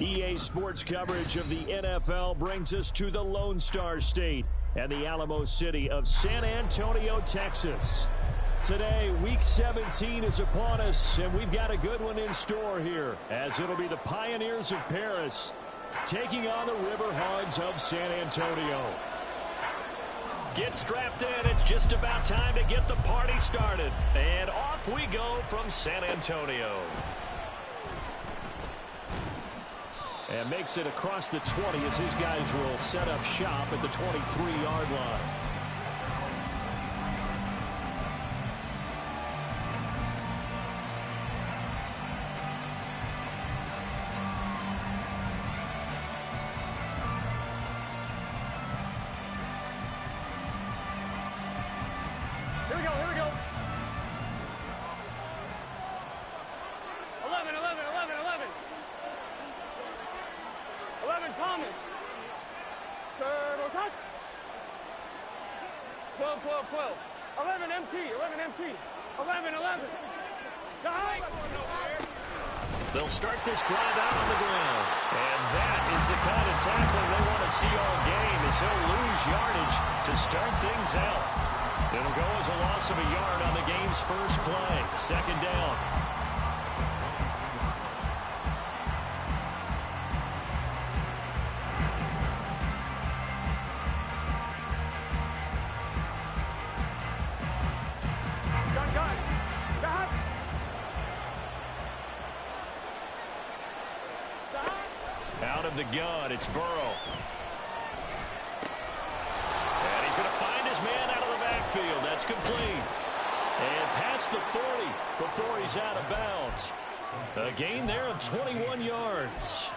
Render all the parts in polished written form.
EA Sports coverage of the NFL brings us to the Lone Star State and the Alamo City of San Antonio, Texas. Today, Week 17 is upon us, and we've got a good one in store here, as it'll be the Pioneers of Paris taking on the River Hogs of San Antonio. Get strapped in. It's just about time to get the party started. And off we go from San Antonio. And makes it across the 20 as his guys will set up shop at the 23-yard line. Here we go. 11. 11 Thomas. Turtles hot. 12. 11 MT. 11. Guys. They'll start this drive out on the ground. And that is the kind of tackling they want to see all game, as he'll lose yardage to start things out. It'll go as a loss of a yard on the game's first play. Second down. Out of the gun, it's Burrow. And he's going to find his man out of the backfield. That's complete. And past the 40 before he's out of bounds. A gain there of 21 yards.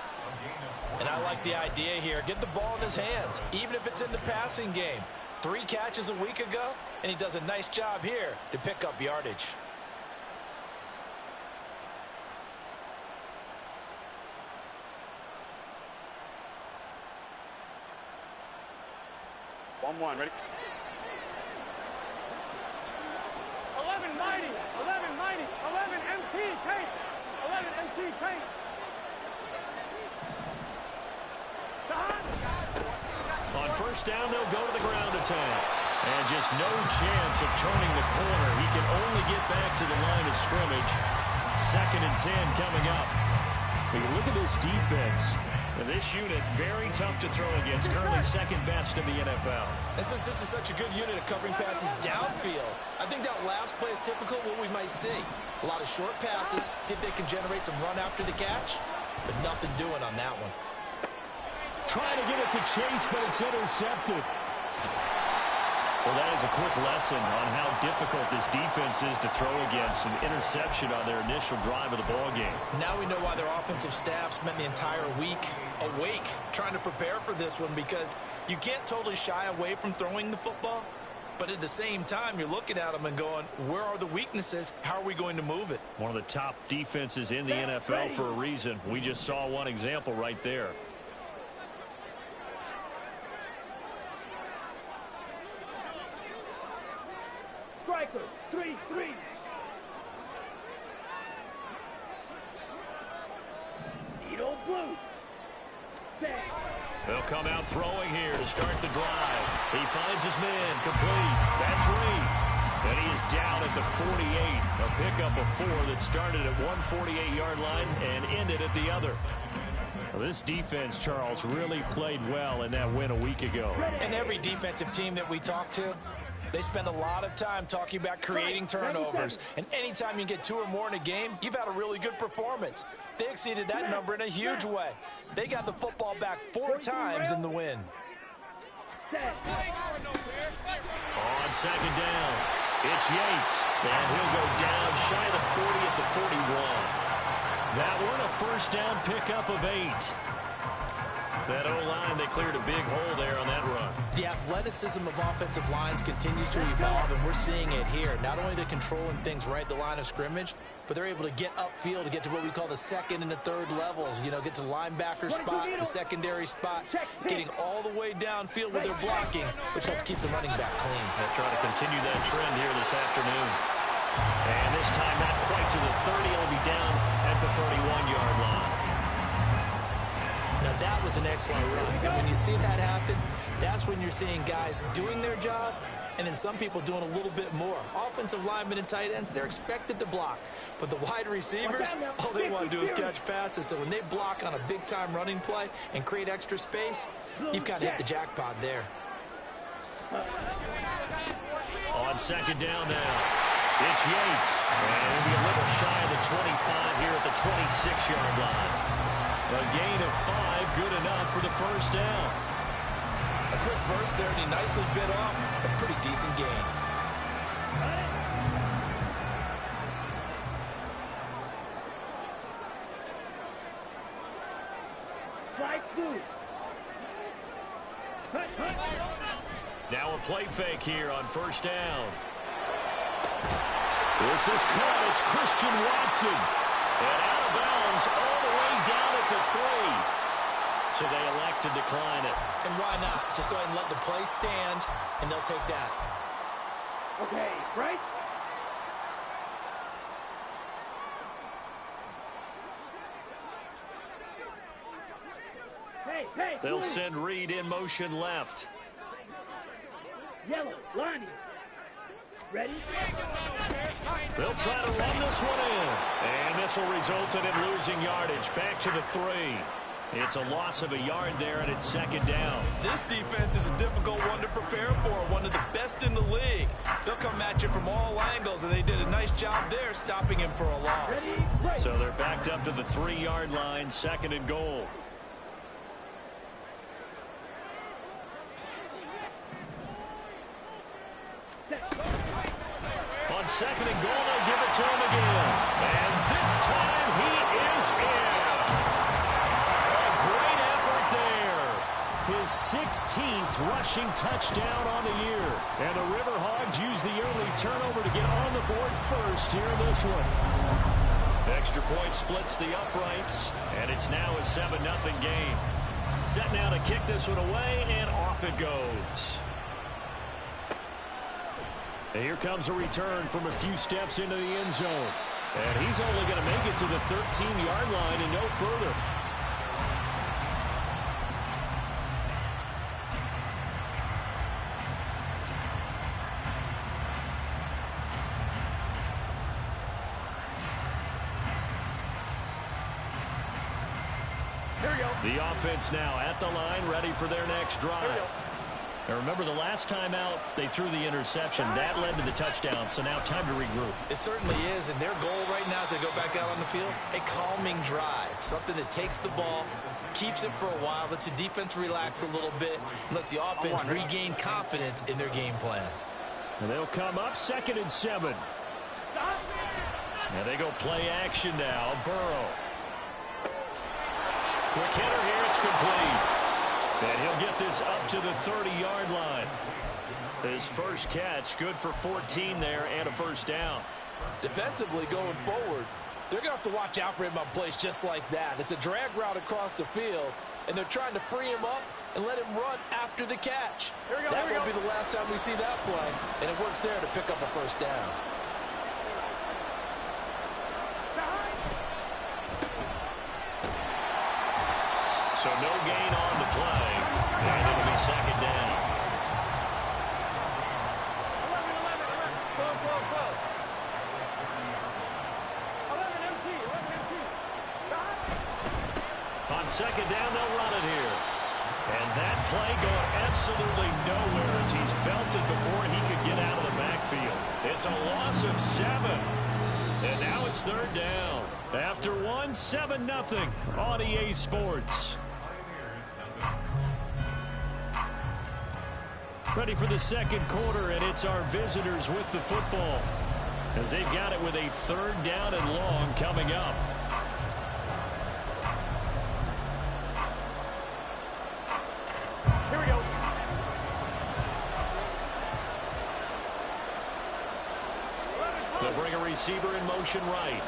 And I like the idea here. Get the ball in his hands, even if it's in the passing game. 3 catches a week ago, and he does a nice job here to pick up yardage. One, ready? 11 mighty. 11 MT tank. 11 MT tank. On first down, they'll go to the ground attack. And just no chance of turning the corner. He can only get back to the line of scrimmage. 2nd and 10 coming up. When you look at this defense, this unit, very tough to throw against. Currently 2nd best in the NFL. And since this is such a good unit of covering passes downfield, I think that last play is typical of what we might see. A lot of short passes, see if they can generate some run after the catch, but nothing doing on that one. Trying to get it to Chase, but it's intercepted. Well, that is a quick lesson on how difficult this defense is to throw against. An interception on their initial drive of the ballgame. Now we know why their offensive staff spent the entire week awake trying to prepare for this one, because you can't totally shy away from throwing the football, but at the same time, you're looking at them and going, where are the weaknesses? How are we going to move it? One of the top defenses in the NFL for a reason. We just saw one example right there. Striker, 3-3. Needle blue. They'll come out throwing here to start the drive. He finds his man, complete. That's Reed. And he is down at the 48. A pickup of 4 that started at one 48-yard line and ended at the other. Well, this defense, Charles, really played well in that win a week ago. And every defensive team that we talk to, they spend a lot of time talking about creating turnovers. And anytime you get 2 or more in a game, you've had a really good performance. They exceeded that number in a huge way. They got the football back 4 times in the win. On 2nd down, it's Yates. And he'll go down shy of the 40 at the 41. That one a first down pickup of 8. That O-line, they cleared a big hole there on that run. The athleticism of offensive lines continues to evolve, and we're seeing it here. Not only they're controlling things right at the line of scrimmage, but they're able to get upfield to get to what we call the 2nd and the 3rd levels. You know, get to linebacker spot, the secondary spot, getting all the way downfield with their blocking, which helps keep the running back clean. They'll try to continue that trend here this afternoon. And this time not quite to the 30. It'll be down at the 31-yard line. Now, that was an excellent run. And when you see that happen, that's when you're seeing guys doing their job and then some people doing a little bit more. Offensive linemen and tight ends, they're expected to block. But the wide receivers, all they want to do is catch passes. So when they block on a big-time running play and create extra space, you've kind of hit the jackpot there. On second down now, it's Yates. And it'll be a little shy of the 25 here at the 26-yard line. A gain of 5, good enough for the first down. A quick burst there, and he nicely bit off a pretty decent gain. Strike 2. Now a play fake here on first down. This is caught. It's Christian Watson. And out of bounds all the way down at the 3. So they elect to decline it. And why not? Just go ahead and let the play stand, and they'll take that. Okay, right? Hey, They'll send Reed in motion left. Yellow, Lonnie. Ready? They'll try to run this one in. And this will result in him losing yardage. Back to the 3. It's a loss of a yard there, and it's second down. This defense is a difficult one to prepare for, one of the best in the league. They'll come at you from all angles, and they did a nice job there stopping him for a loss. So they're backed up to the 3-yard line, second and goal. On second and goal, they'll give it to him again. And this time he is in. A great effort there. His 16th rushing touchdown on the year. And the Riverhogs use the early turnover to get on the board first here in this one. Extra point splits the uprights, and it's now a 7-0 game. Set now to kick this one away, and off it goes. And here comes a return from a few steps into the end zone. And he's only going to make it to the 13-yard line and no further. Here we go. The offense now at the line, ready for their next drive. Now remember, the last time out, they threw the interception. That led to the touchdown, so now time to regroup. It certainly is, and their goal right now as they go back out on the field, a calming drive, something that takes the ball, keeps it for a while, lets the defense relax a little bit, and lets the offense regain confidence in their game plan. And they'll come up second and 7. And they go play action now. Burrow. Quick hitter here, it's complete. And he'll get this up to the 30-yard line. His first catch, good for 14 there and a first down. Defensively going forward, they're going to have to watch out for him on plays just like that. It's a drag route across the field, and they're trying to free him up and let him run after the catch. That won't be the last time we see that play, and it works there to pick up a first down. So no gain on the play, and it'll be second down. 11. Go. 11 empty. On second down, they'll run it here. And that play going absolutely nowhere as he's belted before he could get out of the backfield. It's a loss of 7. And now it's third down. After 7-0 on EA Sports. Ready for the second quarter, and it's our visitors with the football as they've got it with a third down and long coming up. Here we go. They'll bring a receiver in motion right.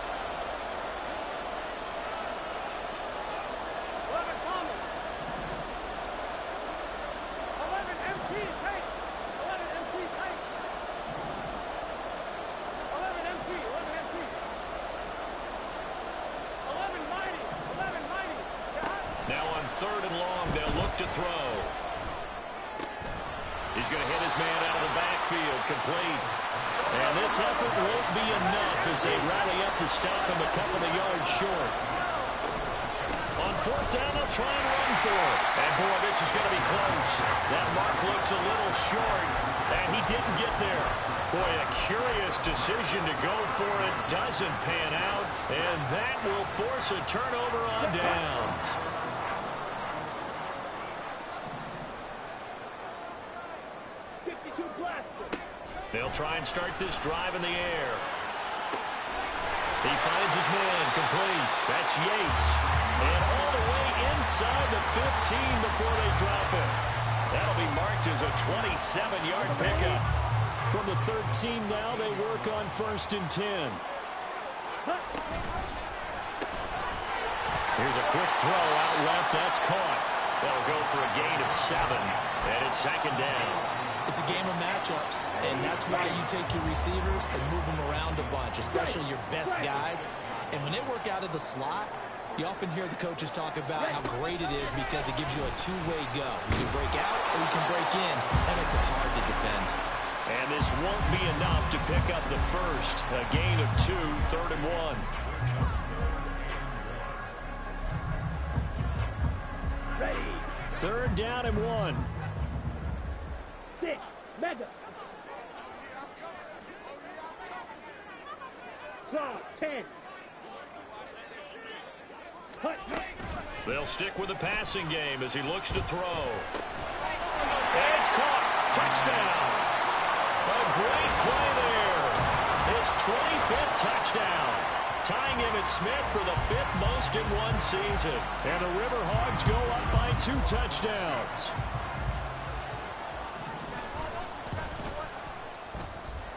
11 Thomas. 11 MT Tank. 11 MT Tank. 11 MT. 11 MT. 11 Mighty. 11 Mighty. Now on 3rd and long, they'll look to throw. He's going to hit his man out of the backfield, complete. And this effort won't be enough as they rally up to stop him a couple of yards short. On 4th down, they'll try and run for it. And, boy, this is going to be close. That mark looks a little short, and he didn't get there. Boy, a curious decision to go for it. Doesn't pan out, and that will force a turnover on downs. They'll try and start this drive in the air. He finds his man, complete. That's Yates. And all the way inside the 15 before they drop it. That'll be marked as a 27-yard pickup. From the 13 now, they work on 1st and 10. Here's a quick throw out left. That's caught. That'll go for a gain of 7. And it's 2nd down. It's a game of matchups, and that's why you take your receivers and move them around a bunch, especially your best guys. And when they work out of the slot, you often hear the coaches talk about how great it is because it gives you a two-way go. You can break out or you can break in. That makes it hard to defend. And this won't be enough to pick up the first. A gain of 2, 3rd and 1. Ready. 3rd down and 1. 6, Mega. 10. They'll stick with the passing game as he looks to throw. And it's caught. Touchdown. A great play there. His 25th touchdown. Tying Emmitt Smith for the 5th most in one season. And the Riverhogs go up by 2 touchdowns.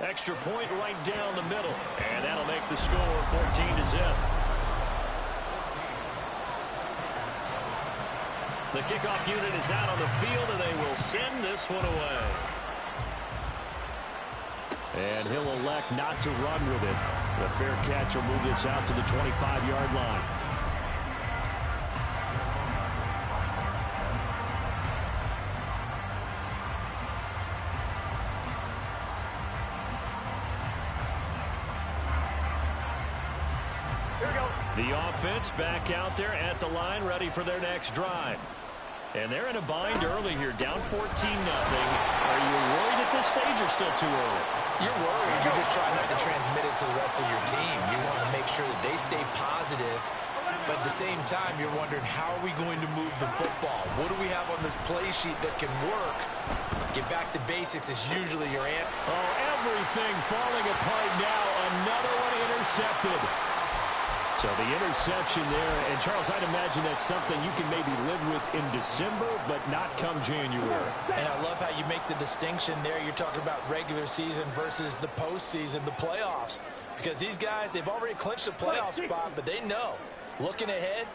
Extra point right down the middle. And that'll make the score 14-0. The kickoff unit is out on the field, and they will send this one away. And he'll elect not to run with it. The fair catch will move this out to the 25-yard line. The offense back out there at the line, ready for their next drive. And they're in a bind early here, down 14-0. Are you worried at this stage or still too early? You're worried. You're just trying not to transmit it to the rest of your team. You want to make sure that they stay positive. But at the same time, you're wondering, how are we going to move the football? What do we have on this play sheet that can work? Get back to basics is usually your answer. Oh, everything falling apart now. Another one intercepted. So the interception there, and Charles, I'd imagine that's something you can maybe live with in December, but not come January. And I love how you make the distinction there. You're talking about regular season versus the postseason, the playoffs. Because these guys, they've already clinched a playoff spot, but they know, looking ahead,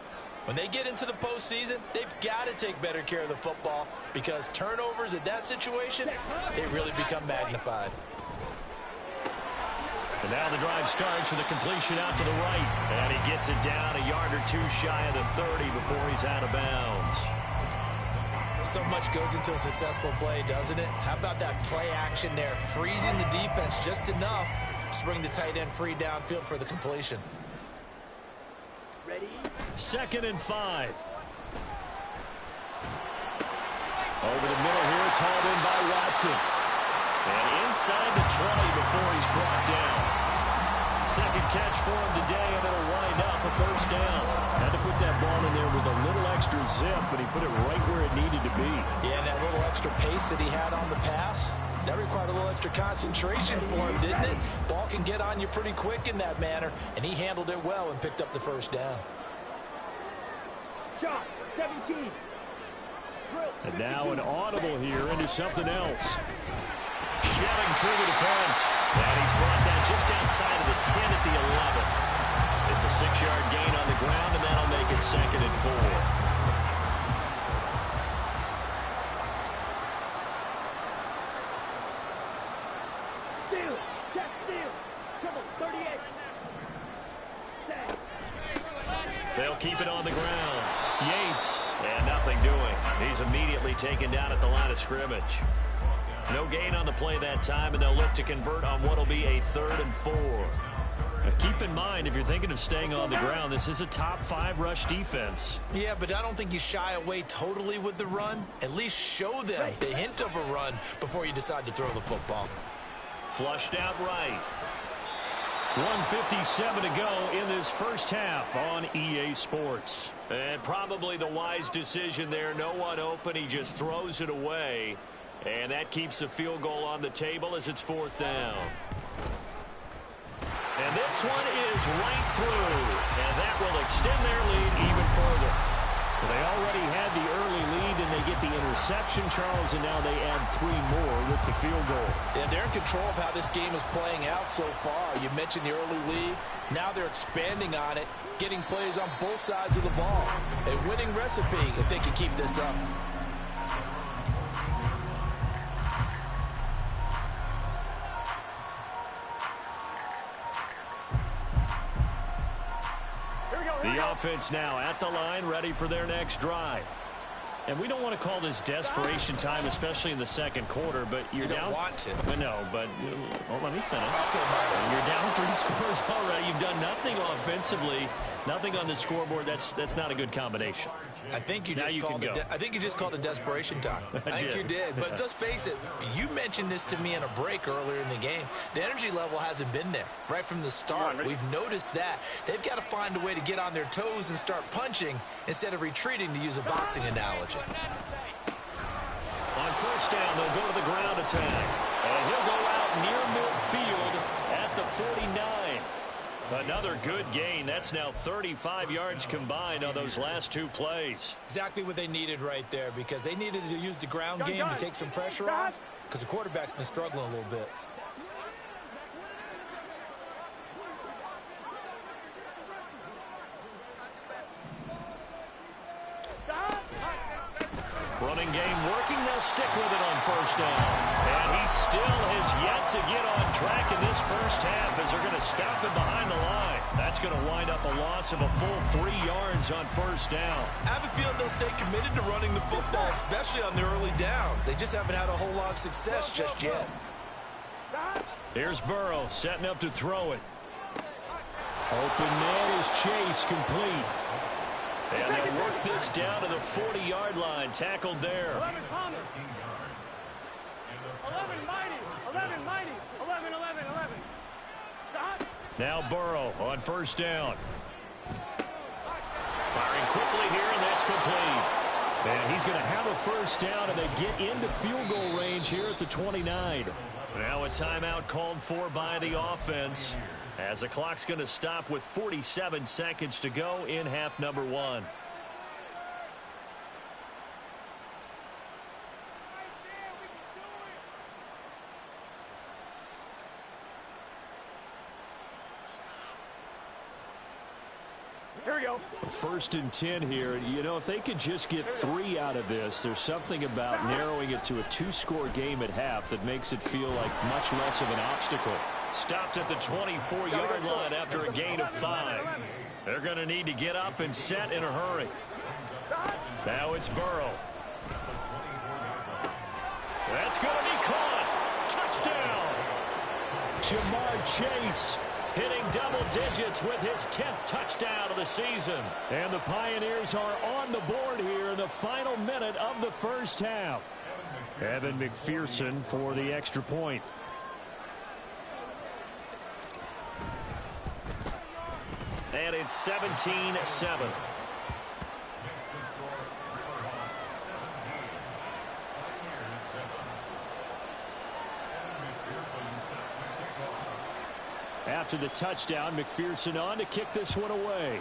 when they get into the postseason, they've got to take better care of the football because turnovers in that situation, they really become magnified. And now the drive starts with a completion out to the right. And he gets it down a yard or 2 shy of the 30 before he's out of bounds. So much goes into a successful play, doesn't it? How about that play action there? Freezing the defense just enough to bring the tight end free downfield for the completion. Ready? 2nd and 5. Over the middle here, it's hauled in by Watson. And inside the 20 before he's brought down. 2nd catch for him today, and it'll wind up a 1st down. Had to put that ball in there with a little extra zip, but he put it right where it needed to be. Yeah, and that little extra pace that he had on the pass, that required a little extra concentration for him, didn't it? Ball can get on you pretty quick in that manner, and he handled it well and picked up the 1st down. Shot, 17. And now an audible here into something else. Shelling through the defense. And he's brought down just outside of the 10 at the 11. It's a 6-yard gain on the ground, and that'll make it 2nd and 4. Steal, check, steal. Come on, 38. Set. They'll keep it on the ground. Yates And nothing doing. He's immediately taken down at the line of scrimmage. No gain on the play that time, and they'll look to convert on what will be a 3rd and 4. Now keep in mind, if you're thinking of staying on the ground, this is a top 5 rush defense. Yeah, but I don't think you shy away totally with the run. At least show them the hint of a run before you decide to throw the football. Flushed out right. 1:57 to go in this first half on EA Sports. And probably the wise decision there. No one open. He just throws it away. And that keeps the field goal on the table as it's 4th down. And this one is right through. And that will extend their lead even further. They already had the early lead, and they get the interception, Charles, and now they add 3 more with the field goal. Yeah, they're in control of how this game is playing out so far. You mentioned the early lead. Now they're expanding on it, getting plays on both sides of the ball. A winning recipe if they can keep this up. The offense now at the line, ready for their next drive. And we don't want to call this desperation time, especially in the second quarter, but you're down. You don't want to. No, but let me finish. Okay, you're down 3 scores already. You've done nothing offensively, nothing on the scoreboard. That's not a good combination. I think you just called it desperation time. I think you did. But let's face it, you mentioned this to me in a break earlier in the game. The energy level hasn't been there right from the start. We've noticed that. They've got to find a way to get on their toes and start punching instead of retreating, to use a boxing analogy. On 1st down, they'll go to the ground attack. And he'll go out near midfield at the 49. Another good gain. That's now 35 yards combined on those last 2 plays. Exactly what they needed right there, because they needed to use the ground game to take some pressure off, because the quarterback's been struggling a little bit. Running game working. They'll stick with it on 1st down. And he still has yet to get on track in this first half as they're going to stop him behind the line. That's going to wind up a loss of a full 3 yards on 1st down. I have a feeling they'll stay committed to running the football, especially on the early downs. They just haven't had a whole lot of success just yet. Here's Burrow setting up to throw it. Open man is Chase, complete. And they'll work this down to the 40-yard line. Tackled there. 11 Palmer. 11 Mighty. 11 Mighty. 11. Stop. Now Burrow on 1st down. Firing quickly here, and that's complete. And he's going to have a 1st down, and they get into field goal range here at the 29. Now a timeout called for by the offense, as the clock's going to stop with 47 seconds to go in half number 1. Here we go. 1st and 10 here. You know, if they could just get 3 out of this, there's something about narrowing it to a 2-score game at half that makes it feel like much less of an obstacle. Stopped at the 24-yard line after a gain of 5. They're going to need to get up and set in a hurry. Now it's Burrow. That's going to be caught. Touchdown. Jamar Chase hitting double digits with his 10th touchdown of the season. And the Pioneers are on the board here in the final minute of the first half. Evan McPherson for the extra point. And it's 17-7. After the touchdown, McPherson on to kick this one away.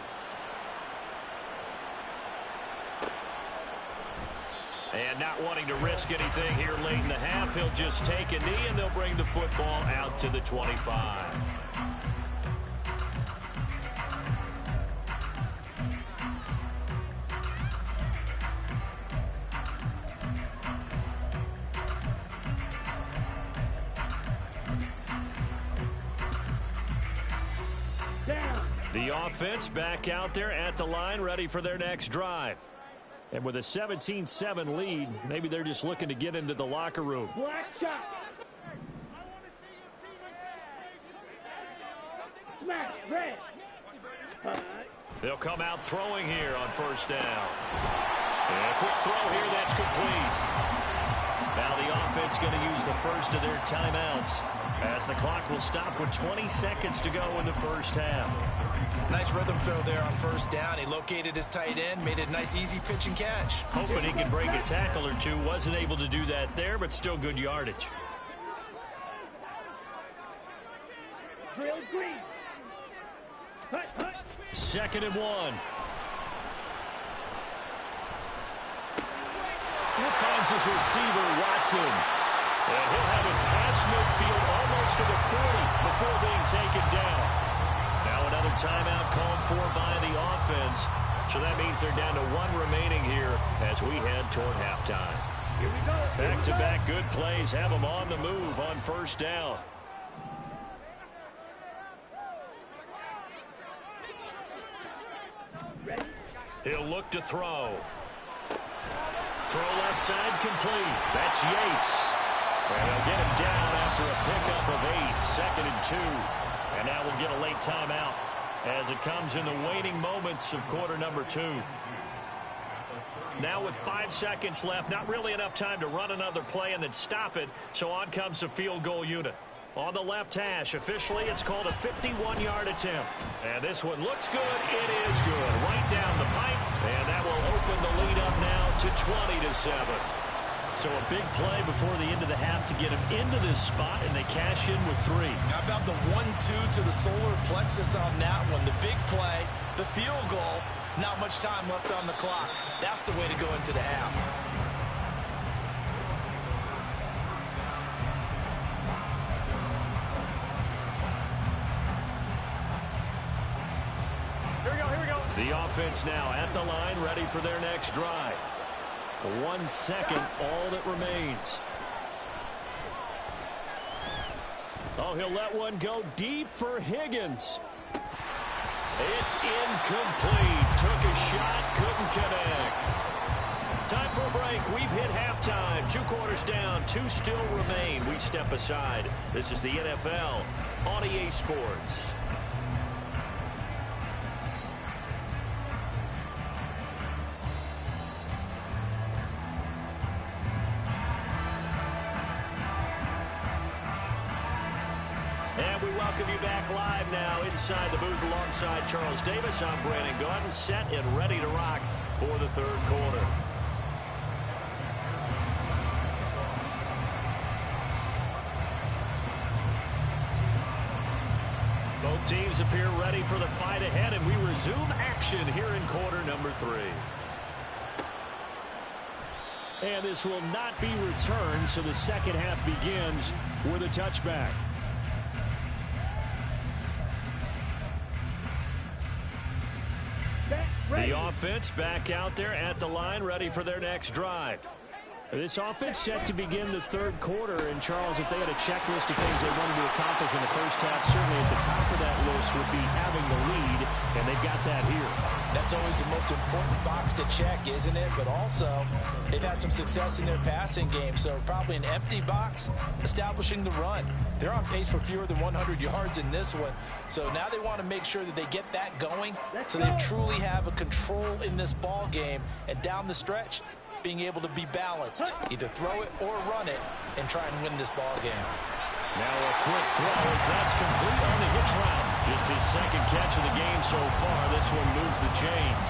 And not wanting to risk anything here late in the half, he'll just take a knee and they'll bring the football out to the 25. The offense back out there at the line, ready for their next drive. And with a 17-7 lead, maybe they're just looking to get into the locker room. Black shot. Smash, red. They'll come out throwing here on first down. And a quick throw here, that's complete. Now the offense going to use the first of their timeouts as the clock will stop with 20 seconds to go in the first half. Nice rhythm throw there on first down. He located his tight end, made it a nice easy pitch and catch. Hoping he could break a tackle or two. Wasn't able to do that there, but still good yardage. Drill green. Hut, hut. 2nd and 1. He finds his receiver, Watson. And he'll have it past midfield almost to the 40 before being taken down. Now another timeout called for by the offense. So that means they're down to 1 remaining here as we head toward halftime. Here we go. Back-to-back good plays have them on the move on first down. Ready? He'll look to throw. Throw left side complete. That's Yates. And they'll get him down after a pickup of 8. 2nd and 2. And now we'll get a late timeout as it comes in the waning moments of quarter number 2. Now with 5 seconds left, not really enough time to run another play and then stop it. So on comes the field goal unit. On the left hash, officially it's called a 51-yard attempt. And this one looks good. It is good. Right down the pipe. And that will open the lead up now to 20-7. So a big play before the end of the half to get him into this spot, and they cash in with 3. How about the 1-2 to the solar plexus on that one? The big play, the field goal, not much time left on the clock. That's the way to go into the half. Here we go, here we go. The offense now at the line, ready for their next drive. 1 second, all that remains. Oh, he'll let one go deep for Higgins. It's incomplete. Took a shot, couldn't connect. Time for a break. We've hit halftime. 2 quarters down, 2 still remain. We step aside. This is the NFL on EA Sports. Welcome you back live now inside the booth alongside Charles Davis. I'm Brandon Gaudin, set and ready to rock for the 3rd quarter. Both teams appear ready for the fight ahead, and we resume action here in quarter number 3. And this will not be returned, so the second half begins with a touchback. The offense back out there at the line, ready for their next drive. This offense set to begin the 3rd quarter. And, Charles, if they had a checklist of things they wanted to accomplish in the first half, certainly at the top of that list would be having the lead, and they've got that here. That's always the most important box to check, isn't it? But also, they've had some success in their passing game, so probably an empty box establishing the run. They're on pace for fewer than 100 yards in this one, so now they want to make sure that they get that going so they truly have a control in this ball game, and down the stretch, being able to be balanced, either throw it or run it, and try and win this ball game. Now a quick throw as that's complete on the hitch route. Just his 2nd catch of the game so far. This one moves the chains.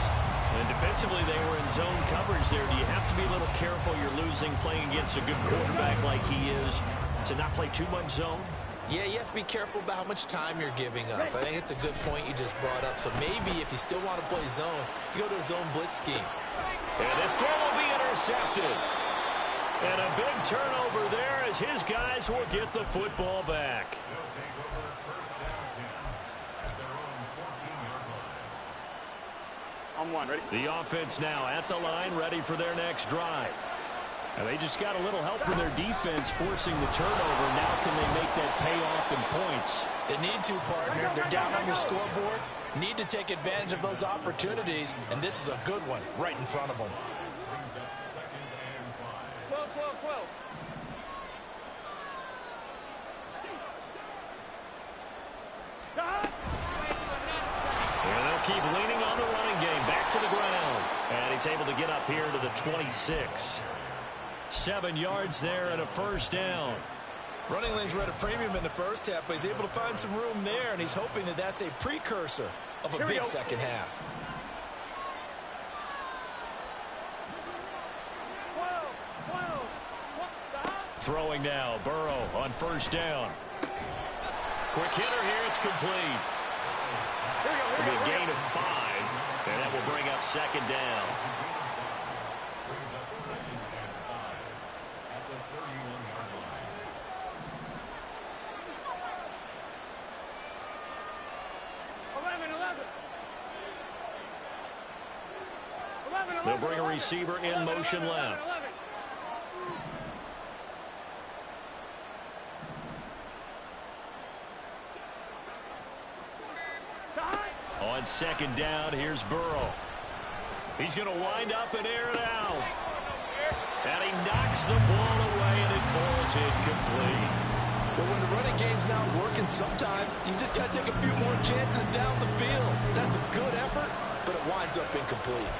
And defensively, they were in zone coverage there. Do you have to be a little careful? You're losing playing against a good quarterback like he is to not play too much zone? Yeah, you have to be careful about how much time you're giving up. I think it's a good point you just brought up. So maybe if you still want to play zone, you go to a zone blitz scheme. And this throw will be intercepted. And a big turnover there as his guys will get the football back. On 1, ready? The offense now at the line, ready for their next drive. And they just got a little help from their defense forcing the turnover. Now can they make that pay off in points? They need to, partner. They're down on your scoreboard. Need to take advantage of those opportunities, and this is a good one right in front of them. keep leaning on the running game. Back to the ground. And he's able to get up here to the 26. 7 yards there and a first down. Running lanes were at a premium in the first half, but he's able to find some room there, and he's hoping that that's a precursor of a big second half. 12. Throwing now, Burrow on first down. Quick hitter here, it's complete. It'll be a gain of 5, and that will bring up second down. They'll bring a receiver in motion left. On second down, here's Burrow. He's going to wind up and air it out. And he knocks the ball away, and it falls incomplete. But when the running game's not working, sometimes you just got to take a few more chances down the field. That's a good effort, but it winds up incomplete.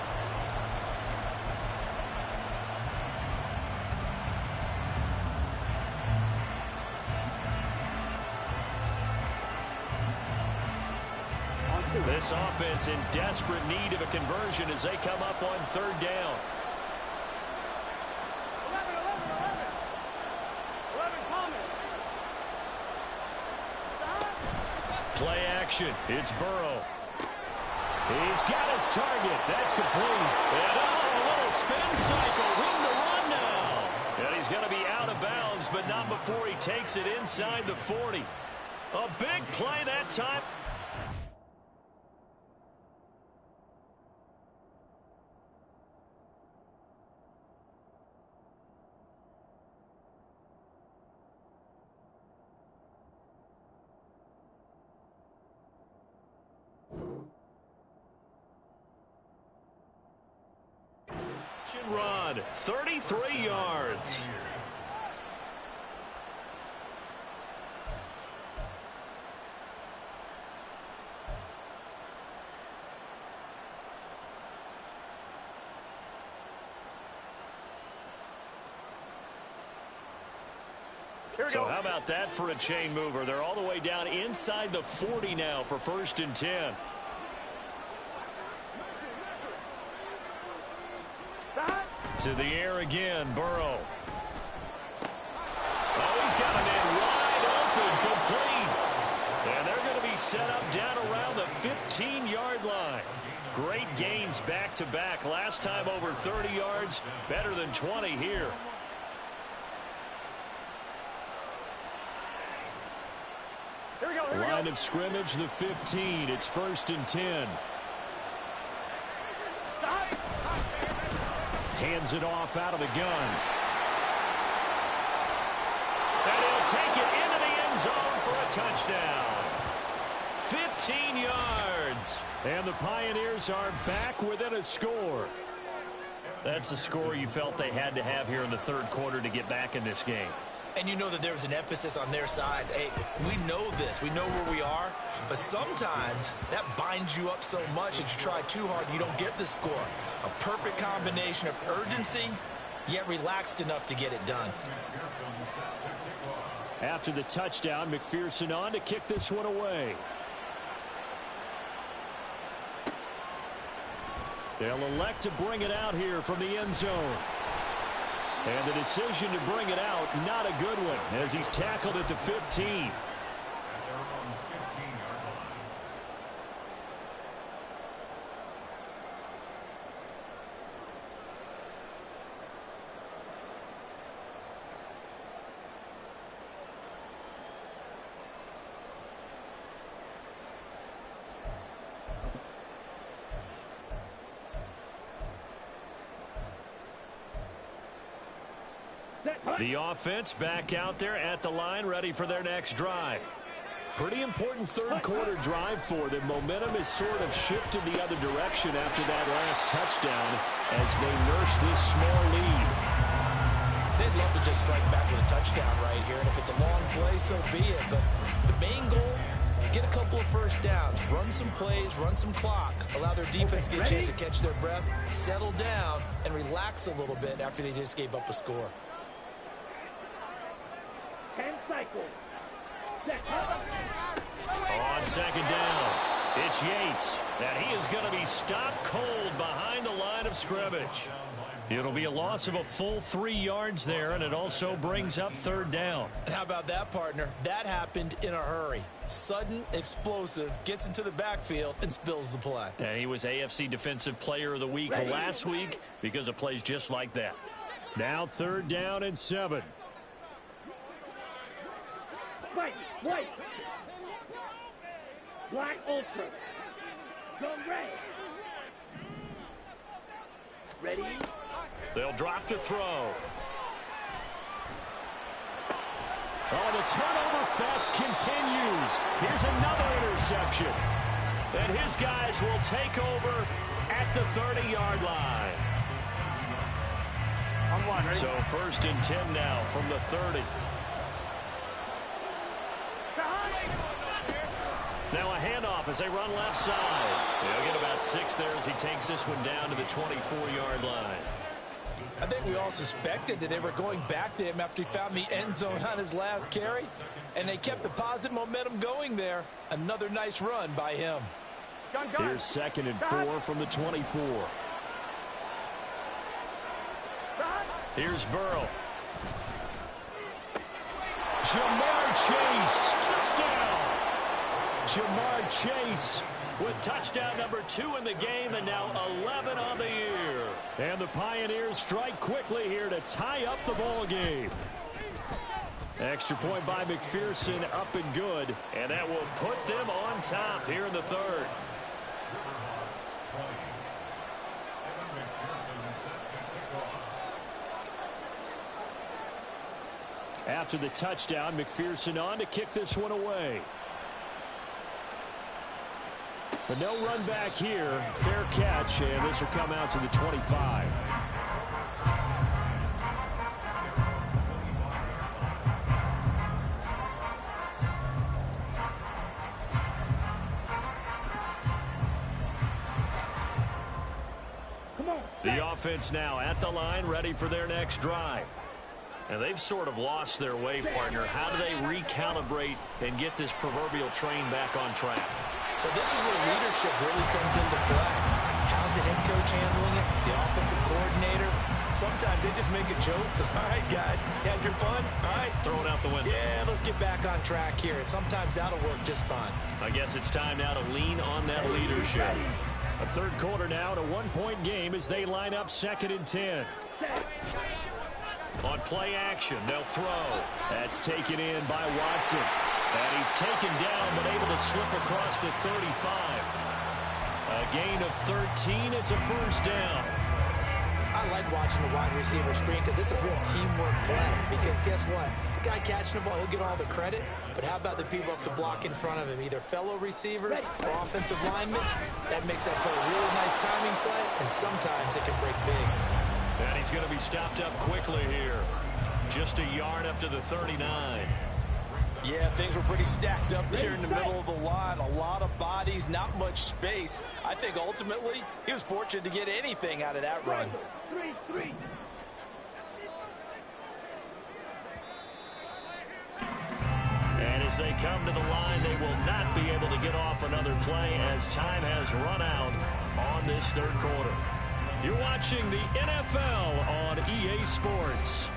This offense in desperate need of a conversion as they come up on third down. 11 Thomas. Play action. It's Burrow. He's got his target. That's complete. And a little spin cycle. Room to run now. And he's going to be out of bounds, but not before he takes it inside the 40. A big play that time. Run, 33 yards. So how about that for a chain mover? They're all the way down inside the 40 now for 1st and 10. To the air again, Burrow. Oh, he's got a man wide open, complete. And they're going to be set up down around the 15-yard line. Great gains back-to-back. Last time over 30 yards, better than 20 here. Line of scrimmage, the 15. It's 1st and 10. Hands it off out of the gun. And he'll take it into the end zone for a touchdown. 15 yards. And the Pioneers are back within a score. That's a score you felt they had to have here in the third quarter to get back in this game. And you know that there was an emphasis on their side. Hey, we know this. We know where we are. But sometimes that binds you up so much that you try too hard, you don't get the score. A perfect combination of urgency, yet relaxed enough to get it done. After the touchdown, McPherson on to kick this one away. They'll elect to bring it out here from the end zone. And the decision to bring it out, not a good one, as he's tackled at the 15. The offense back out there at the line, ready for their next drive. Pretty important third quarter drive for them. Momentum has sort of shifted the other direction after that last touchdown as they nurse this small lead. They'd love to just strike back with a touchdown right here, and if it's a long play, so be it. But the main goal, get a couple of first downs, run some plays, run some clock, allow their defense to get a chance to catch their breath, settle down, and relax a little bit after they just gave up a score. 10 cycles. On second down, it's Yates, and he is going to be stopped cold behind the line of scrimmage. It'll be a loss of a full 3 yards there, and it also brings up third down. How about that, partner? That happened in a hurry. Sudden, explosive, gets into the backfield, and spills the play. And he was AFC Defensive Player of the Week last week because of plays just like that. Now third down and 7. White. Black Ultra. Go red. Ready? They'll drop to throw. Oh, the turnover fest continues. Here's another interception. And his guys will take over at the 30-yard line. On one, ready? So first and 10 now from the 30. Now a handoff as they run left side. They'll get about 6 there as he takes this one down to the 24-yard line. I think we all suspected that they were going back to him after he found the end zone on his last carry, and they kept the positive momentum going there. Another nice run by him. Gun. Here's second and 4 from the 24. Here's Burrow. Jamar Chase, touchdown! Jamar Chase with touchdown number 2 in the game, and now 11 on the year. And the Pioneers strike quickly here to tie up the ball game. Extra point by McPherson, up and good, and that will put them on top here in the third. After the touchdown, McPherson on to kick this one away. But no run back here. Fair catch, and this will come out to the 25. Come on. The offense now at the line, ready for their next drive. And they've sort of lost their way, partner. How do they recalibrate and get this proverbial train back on track? But this is where leadership really comes into play. How's the head coach handling it? The offensive coordinator? Sometimes they just make a joke. All right, guys, had your fun? All right. Throw it out the window. Yeah, let's get back on track here. And sometimes that'll work just fine. I guess it's time now to lean on that leadership. A third quarter now, and a one-point game as they line up second and 10. On play action, they'll throw. That's taken in by Watson. And he's taken down, but able to slip across the 35. A gain of 13. It's a first down. I like watching the wide receiver screen because it's a real teamwork play. Because guess what? The guy catching the ball, he'll get all the credit. But how about the people up to block in front of him? Either fellow receivers or offensive linemen. That makes that play a really nice timing play. And sometimes it can break big. And he's going to be stopped up quickly here. Just a yard up to the 39. Yeah, things were pretty stacked up there in the middle of the line. A lot of bodies, not much space. I think ultimately he was fortunate to get anything out of that run. 3. And as they come to the line, they will not be able to get off another play as time has run out on this third quarter. You're watching the NFL on EA Sports.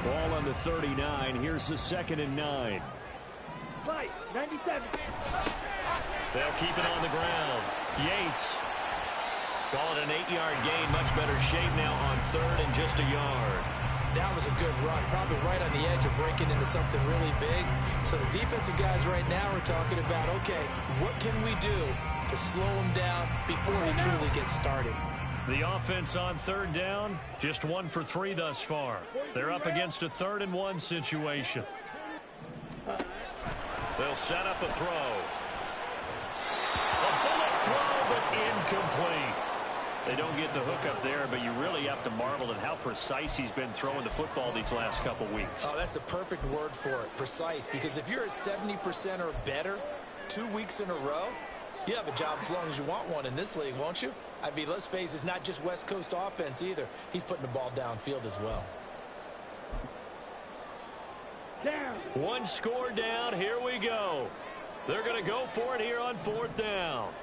Ball on the 39. Here's the second and 9. 97. They'll keep it on the ground. Yates. Call it an 8-yard gain. Much better shape now on third and just a yard. That was a good run, probably right on the edge of breaking into something really big. So the defensive guys right now are talking about, okay, what can we do to slow him down before he truly gets started? The offense on third down, just 1 for 3 thus far. They're up against a 3rd and 1 situation. They'll set up a throw. A bullet throw, but incomplete. They don't get the hook up there, but you really have to marvel at how precise he's been throwing the football these last couple weeks. Oh, that's the perfect word for it, precise, because if you're at 70% or better 2 weeks in a row, you have a job as long as you want one in this league, won't you? I mean, let's face it, it's not just West Coast offense either. He's putting the ball downfield as well. Down. One score down. Here we go. They're going to go for it here on 4th down.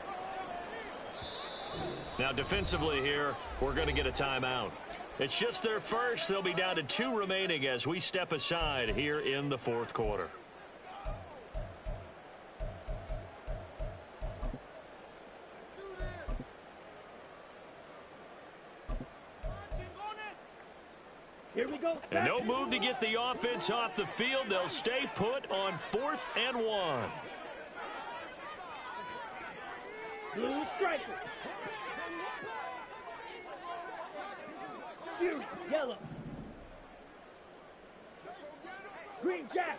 Now, defensively here, we're going to get a timeout. It's just their first. They'll be down to 2 remaining as we step aside here in the 4th quarter. Here we go. And no move to get the offense off the field. They'll stay put on 4th and 1. Blue striker. Fury, yellow. Green jack.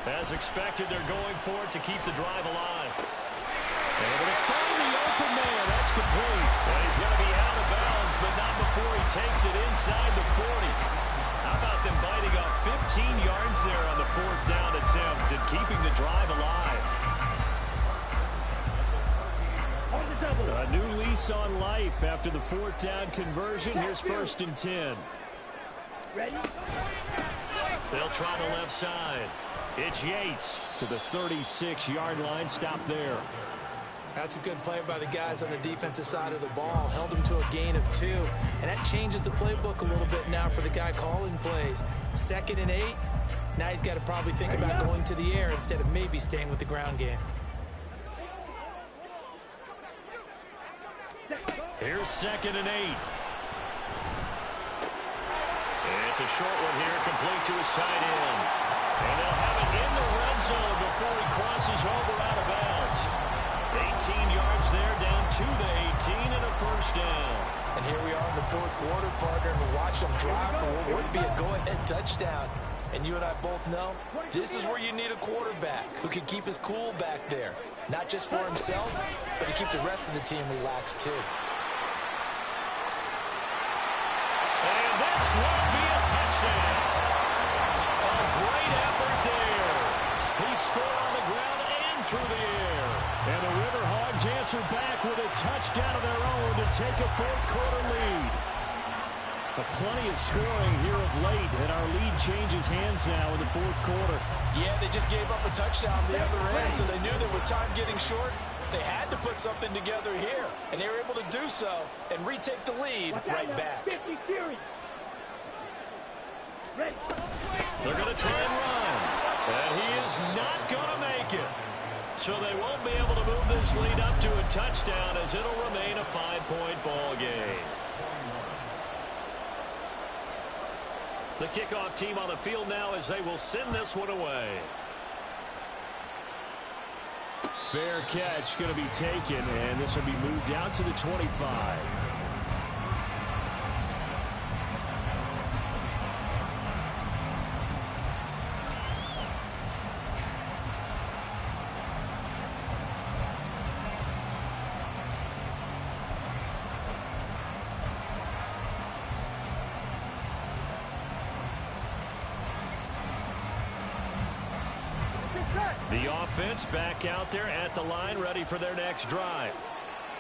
As expected, they're going for it to keep the drive alive. Able to find the open man. That's complete. And he's going to be out of bounds, but not before he takes it inside the 40. How about them biting off 15 yards there on the 4th down attempt and keeping the drive alive? On the double. A new lease on life after the 4th down conversion. Here's 1st and 10. Ready? They'll try the left side. It's Yates to the 36-yard line. Stop there. That's a good play by the guys on the defensive side of the ball. Held them to a gain of 2. And that changes the playbook a little bit now for the guy calling plays. 2nd and 8. Now he's got to probably think about going to the air instead of maybe staying with the ground game. Here's 2nd and 8. It's a short one here, complete to his tight end. And they'll have it in the red zone before he crosses over out of bounds. 18 yards there, down to the 18 and a 1st down. And here we are in the 4th quarter, partner, and we watch them drive for what would be a go-ahead touchdown. And you and I both know this is where you need a quarterback who can keep his cool back there. Not just for himself, but to keep the rest of the team relaxed too. And this will be a touchdown. A great effort there. He scored on the ground and through the air. And the Riverhogs answer back with a touchdown of their own to take a 4th quarter lead. Plenty of scoring here of late, and our lead changes hands now in the 4th quarter. Yeah, they just gave up a touchdown the other end, so they knew that with time getting short, they had to put something together here. And they were able to do so and retake the lead right back. 50 Fury. Ready. They're going to try and run. And he is not going to make it. So they won't be able to move this lead up to a touchdown as it'll remain a 5-point ball game. The kickoff team on the field now as they will send this one away. Fair catch going to be taken, and this will be moved out to the 25. The offense back out there at the line, ready for their next drive.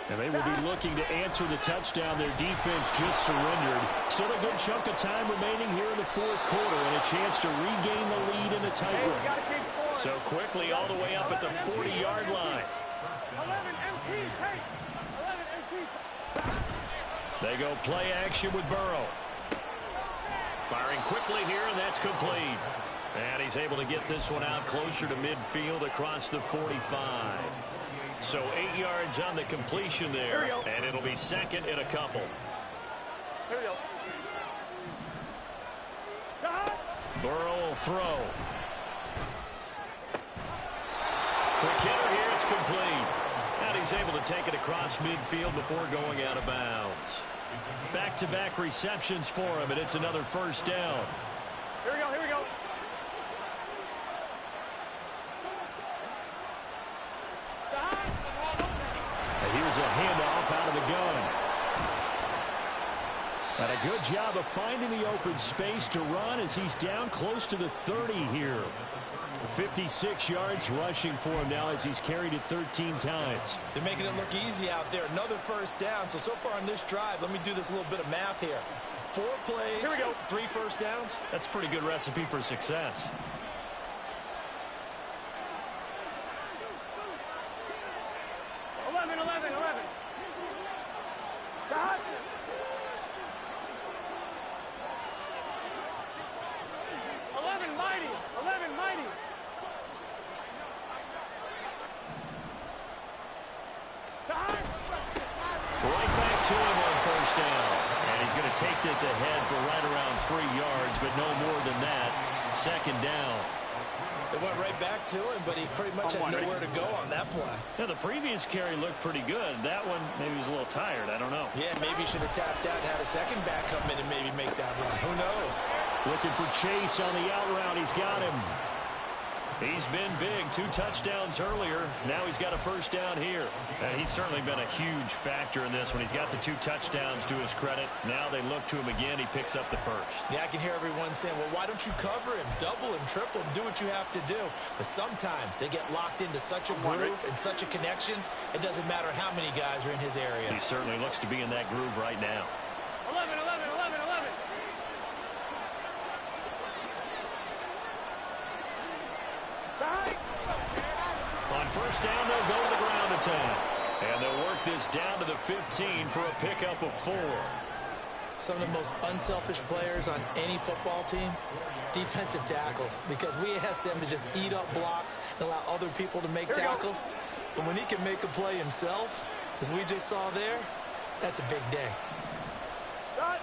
And they will be looking to answer the touchdown. Their defense just surrendered. Still a good chunk of time remaining here in the 4th quarter and a chance to regain the lead in the tightrope. So quickly all the way up at the 40-yard line. 11 MT, take. 11 MT. They go play action with Burrow. Firing quickly here, and that's complete. And he's able to get this one out closer to midfield across the 45. So 8 yards on the completion there, and it'll be 2nd and a couple. Here we go. Burrow will throw. Quick hitter here, it's complete. And he's able to take it across midfield before going out of bounds. Back-to-back receptions for him, and it's another 1st down. Here we go, here we go. has a handoff out of the gun. And a good job of finding the open space to run as he's down close to the 30 here. 56 yards rushing for him now as he's carried it 13 times. They're making it look easy out there. Another first down. So far on this drive, let me do this little bit of math here. 4 plays, here we go. 3 first downs. That's a pretty good recipe for success. Take this ahead for right around 3 yards, but no more than that. Second down. They went right back to him, but he pretty much had nowhere to go on that play. Yeah, the previous carry looked pretty good. That one, maybe he was a little tired. I don't know. Yeah, maybe he should have tapped out and had a second back come in and maybe make that run. Who knows? Looking for Chase on the out route. He's got him. He's been big. 2 touchdowns earlier. Now he's got a first down here. And he's certainly been a huge factor in this one. He's got the 2 touchdowns to his credit. Now they look to him again. He picks up the first. Yeah, I can hear everyone saying, well, why don't you cover him, double him, triple him, do what you have to do. But sometimes they get locked into such a groove and such a connection, it doesn't matter how many guys are in his area. He certainly looks to be in that groove right now. 11, 11, 11, 11. On first down, they'll go to the ground attack. And they'll work this down to the 15 for a pickup of 4. Some of the most unselfish players on any football team, defensive tackles, because we ask them to just eat up blocks and allow other people to make tackles. But when he can make a play himself, as we just saw there, that's a big day. Got.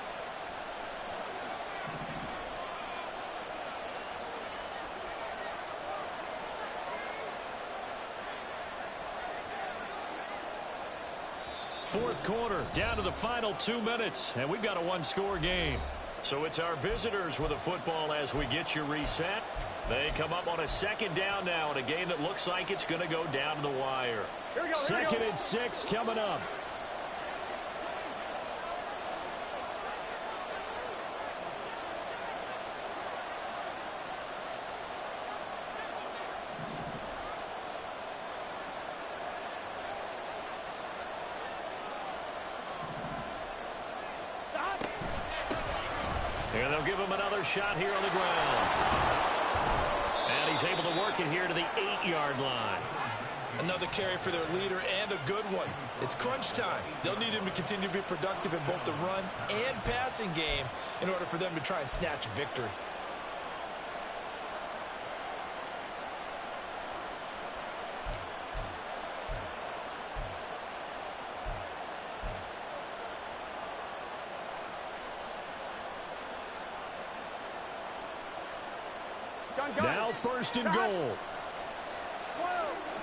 Fourth quarter, down to the final 2 minutes, and we've got a 1-score game. So it's our visitors with a football as we get you reset. They come up on a second down now in a game that looks like it's going to go down to the wire. Here we go, Second and 6 coming up. And they'll give him another shot here on the ground. And he's able to work it here to the 8-yard line. Another carry for their leader and a good one. It's crunch time. They'll need him to continue to be productive in both the run and passing game in order for them to try and snatch a victory. Now first and goal. 12,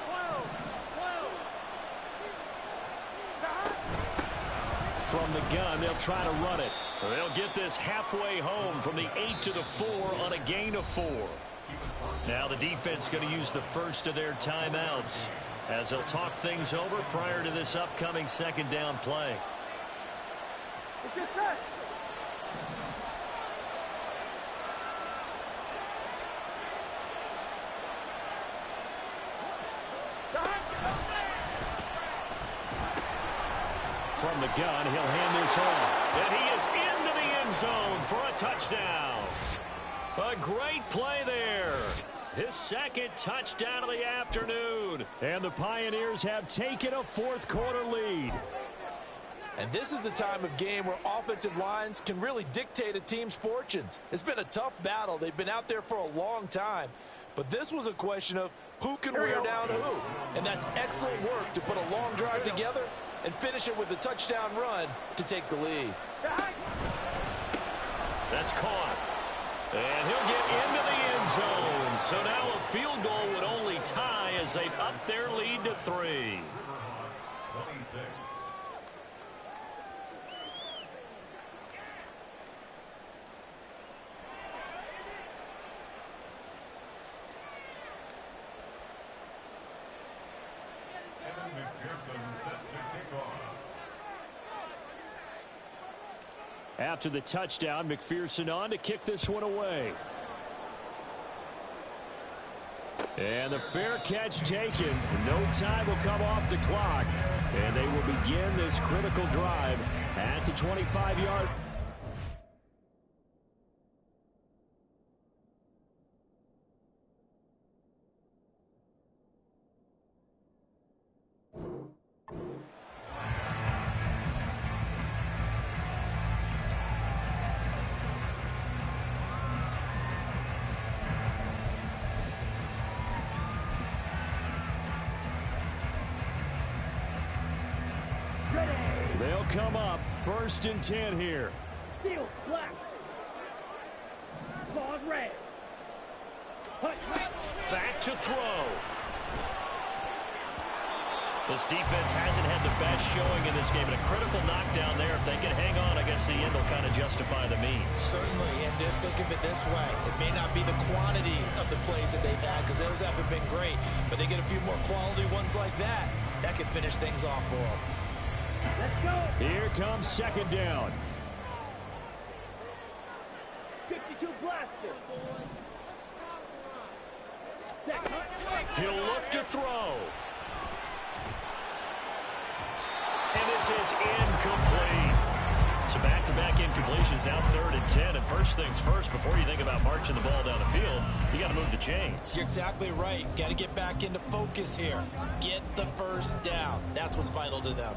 12, 12. From the gun, they'll try to run it. They'll get this halfway home from the 8 to the 4 on a gain of 4. Now the defense going to use the first of their timeouts as they'll talk things over prior to this upcoming second down play. It's just set. From the gun, he'll hand this off. And he is into the end zone for a touchdown. A great play there. His second touchdown of the afternoon. And the Pioneers have taken a fourth quarter lead. And this is the time of game where offensive lines can really dictate a team's fortunes. It's been a tough battle. They've been out there for a long time. But this was a question of who can wear down who. And that's excellent work to put a long drive together and finish it with a touchdown run to take the lead. That's caught. And he'll get into the end zone. So now a field goal would only tie as they've upped their lead to 3. 26. McPherson set to kick off. After the touchdown, McPherson on to kick this one away. And the fair catch taken. No time will come off the clock. And they will begin this critical drive at the 25-yard. They'll come up 1st and 10 here. Field black. Claws red. Back to throw. This defense hasn't had the best showing in this game, and a critical knockdown there. If they can hang on, I guess the end will kind of justify the means. Certainly, and just think of it this way. It may not be the quantity of the plays that they've had, because those haven't been great, but they get a few more quality ones like that. That could finish things off for them. Let's go. Here comes 2nd down. 52 blaster. He'll look to throw. And this is incomplete. So back-to-back incompletions, now 3rd and 10. And first things first, before you think about marching the ball down the field, you got to move the chains. You're exactly right. Got to get back into focus here. Get the first down. That's what's vital to them.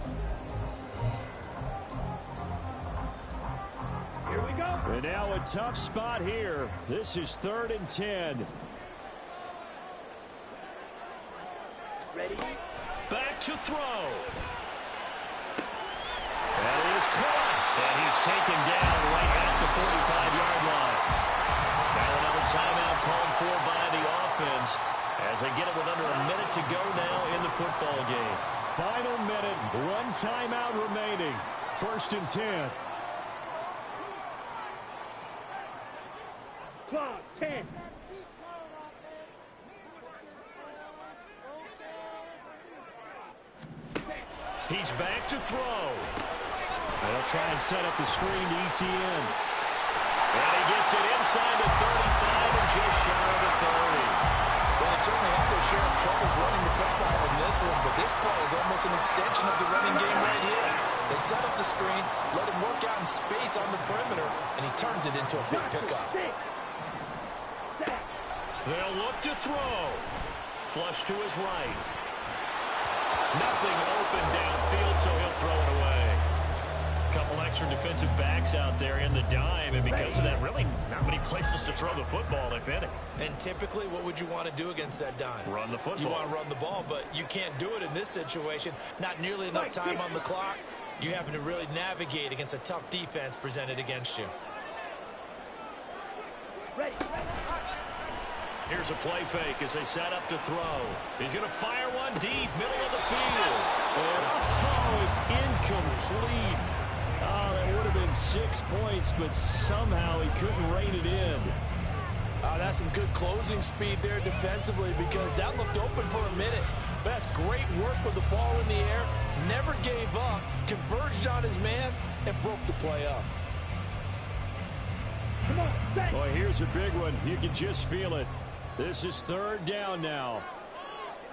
Here we go. And now a tough spot here. This is 3rd and 10. Ready? Back to throw. That is caught. And he's taken down right at the 45-yard line. Now another timeout called for by the offense as they get it with under a minute to go now in the football game. Final minute, 1 timeout remaining. 1st and 10. Clock 10. He's back to throw. They'll try and set up the screen to ETN. And he gets it inside the 35 and just shy of the 30. Well, they certainly have their share of troubles running the football in this one, but this play is almost an extension of the running game right here. They set up the screen, let him work out in space on the perimeter, and he turns it into a big pickup. They'll look to throw. Flush to his right. Nothing open downfield, so he'll throw it away. Couple extra defensive backs out there in the dime, and because of that, really not many places to throw the football, if any. And typically, what would you want to do against that dime? Run the football. You want to run the ball, but you can't do it in this situation. Not nearly enough time on the clock. You having to really navigate against a tough defense presented against you. Ready. Here's a play fake as they set up to throw. He's going to fire one deep, middle of the field. And, oh, it's incomplete. Oh, that would have been 6 points, but somehow he couldn't rein it in. That's some good closing speed there defensively, because that looked open for a minute. But that's great work with the ball in the air. Never gave up, converged on his man, and broke the play up. Come on, set. Boy, here's a big one. You can just feel it. This is 3rd down now.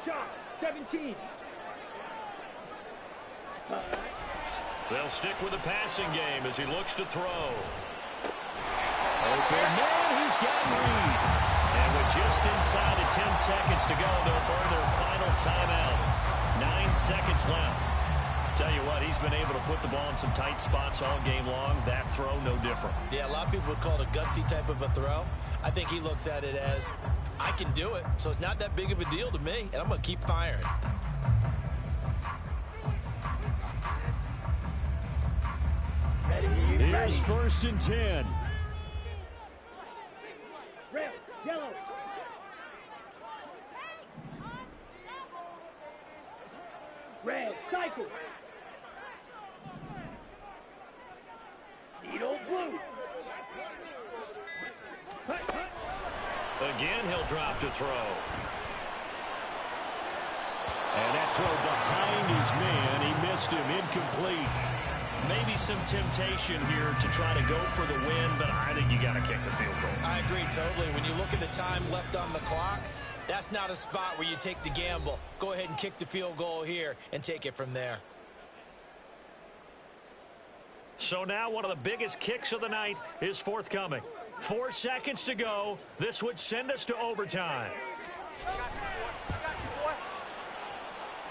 Shot 17. They'll stick with the passing game as he looks to throw. Open man, he's got Reed. And with just inside of 10 seconds to go, they'll burn their final timeout. 9 seconds left. Tell you what, he's been able to put the ball in some tight spots all game long. That throw, no different. Yeah, a lot of people would call it a gutsy type of a throw. I think he looks at it as, I can do it, so it's not that big of a deal to me, and I'm going to keep firing. Here's 1st and 10. Red, yellow. Red, cycle. Needle blue. Again, he'll drop to throw. And that throw behind his man. He missed him. Incomplete. Maybe some temptation here to try to go for the win, but I think you got to kick the field goal. I agree totally. When you look at the time left on the clock, that's not a spot where you take the gamble. Go ahead and kick the field goal here and take it from there. So now one of the biggest kicks of the night is forthcoming. 4 seconds to go. This would send us to overtime.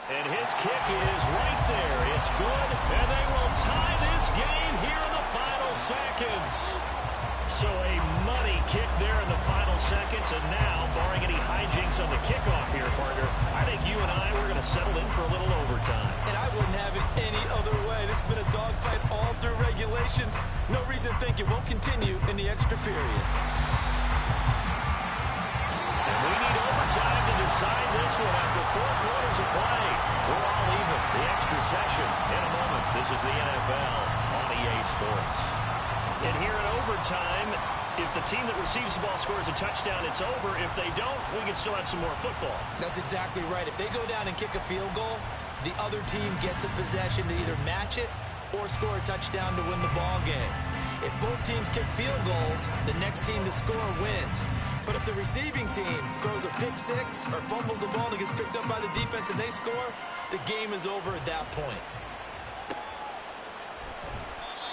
And his kick is right there. It's good, and they will tie this game here in the final seconds. So a money kick there in the final seconds, and now, barring any hijinks on the kickoff here, partner, I think you and I, we're going to settle in for a little overtime. And I wouldn't have it any other way. This has been a dogfight all through regulation. No reason to think it won't continue in the extra period. And we need overtime to decide this one after 4 quarters of play. We're all even. The extra session in a moment. This is the NFL on EA Sports. And here in overtime, if the team that receives the ball scores a touchdown, it's over. If they don't, we can still have some more football. That's exactly right. If they go down and kick a field goal, the other team gets a possession to either match it or score a touchdown to win the ball game. If both teams kick field goals, the next team to score wins. But if the receiving team throws a pick six or fumbles the ball and it gets picked up by the defense and they score, the game is over at that point.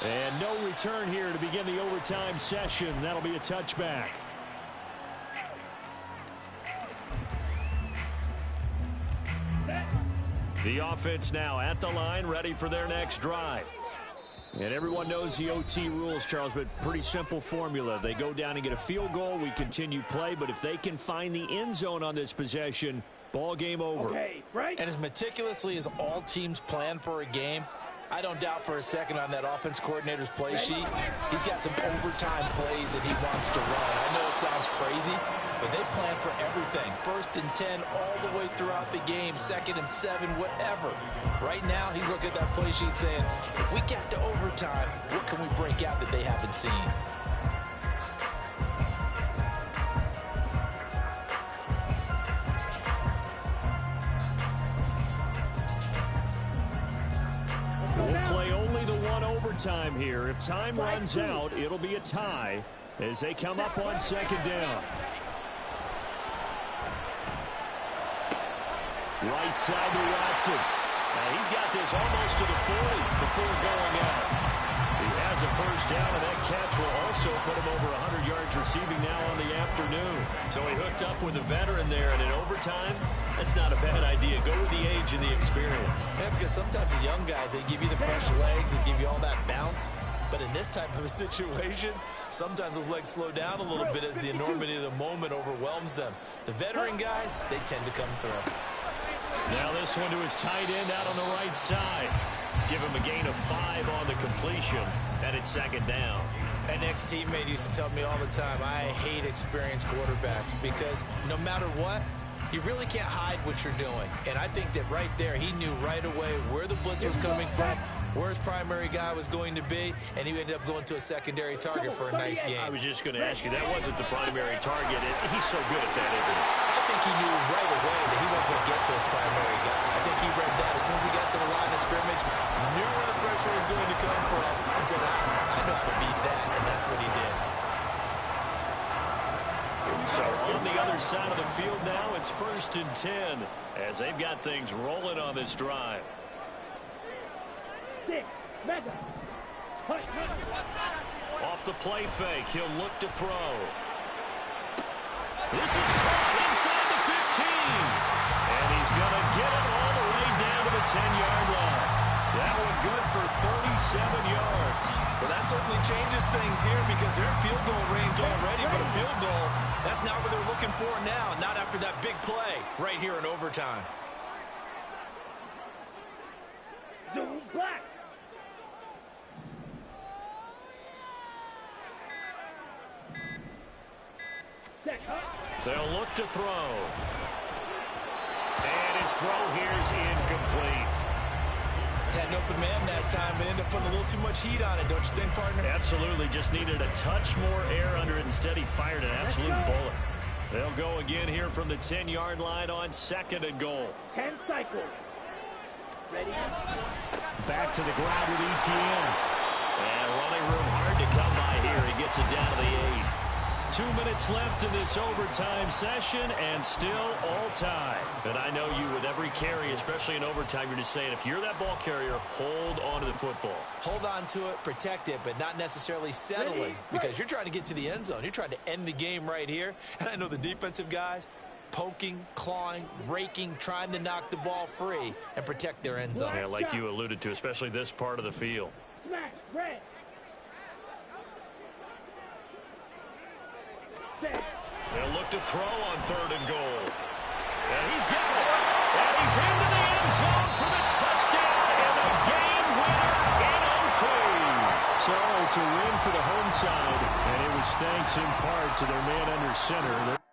And no return here to begin the overtime session. That'll be a touchback. The offense now at the line, ready for their next drive. And everyone knows the OT rules, Charles, but pretty simple formula. They go down and get a field goal, we continue play, but if they can find the end zone on this possession, ball game over. Okay, right. And as meticulously as all teams plan for a game, I don't doubt for a second on that offense coordinator's play sheet, he's got some overtime plays that he wants to run. I know it sounds crazy, but they plan for everything. 1st and 10 all the way throughout the game, 2nd and 7, whatever. Right now, he's looking at that play sheet saying, if we get to overtime, what can we break out that they haven't seen? We'll play only the one overtime here. If time runs out, it'll be a tie as they come up on 2nd down. Right side to Watson. Now he's got this almost to the 40 before going out. He has a 1st down, and that catch will also put him over 100 yards receiving now on the afternoon. So he hooked up with a veteran there, and in overtime, that's not a bad idea. Go with the age and the experience. Yeah, because sometimes the young guys, they give you the fresh legs and give you all that bounce. But in this type of a situation, sometimes those legs slow down a little bit as the enormity of the moment overwhelms them. The veteran guys, they tend to come through. Now this one to his tight end out on the right side. Give him a gain of 5 on the completion, and it's 2nd down. An ex-teammate used to tell me all the time, I hate experienced quarterbacks because no matter what, you really can't hide what you're doing. And I think that right there, he knew right away where the blitz was coming from, where his primary guy was going to be, and he ended up going to a secondary target for a nice game. I was just going to ask you, that wasn't the primary target. He's so good at that, isn't he? I think he knew right away that he wasn't going to get to his primary guy. I think he read that as soon as he got to the line of scrimmage, knew where the pressure was going to come from, and said, I know how to beat that, and that's what he did. So on the other side of the field now, it's 1st and 10 as they've got things rolling on this drive. 6, Madden. Off the play fake, he'll look to throw. This is caught inside the 15. And he's going to get it all the way down to the 10-yard line. That one good for 37 yards. Well, that certainly changes things here because they're in field goal range already, but a field goal, that's not what they're looking for now, not after that big play right here in overtime. Zoom black. They'll look to throw. And his throw here is incomplete. Had an open man that time, but ended up putting a little too much heat on it, don't you think, partner? Absolutely. Just needed a touch more air under it. Instead, he fired an absolute bullet. They'll go again here from the 10-yard line on 2nd and goal. 10 cycles. Back to the ground with ETN. And running room hard to come by here. He gets it down to the 8. 2 minutes left in this overtime session, and still all time. And I know you, with every carry, especially in overtime, you're just saying, if you're that ball carrier, hold on to the football. Hold on to it, protect it, but not necessarily settling, because you're trying to get to the end zone. You're trying to end the game right here. And I know the defensive guys, poking, clawing, raking, trying to knock the ball free and protect their end zone. Yeah, like you alluded to, especially this part of the field. Smash, red. They'll look to throw on 3rd and goal. And he's got it. And he's into the end zone for the touchdown and the game winner in OT. So it's a win for the home side, and it was thanks in part to their man under center.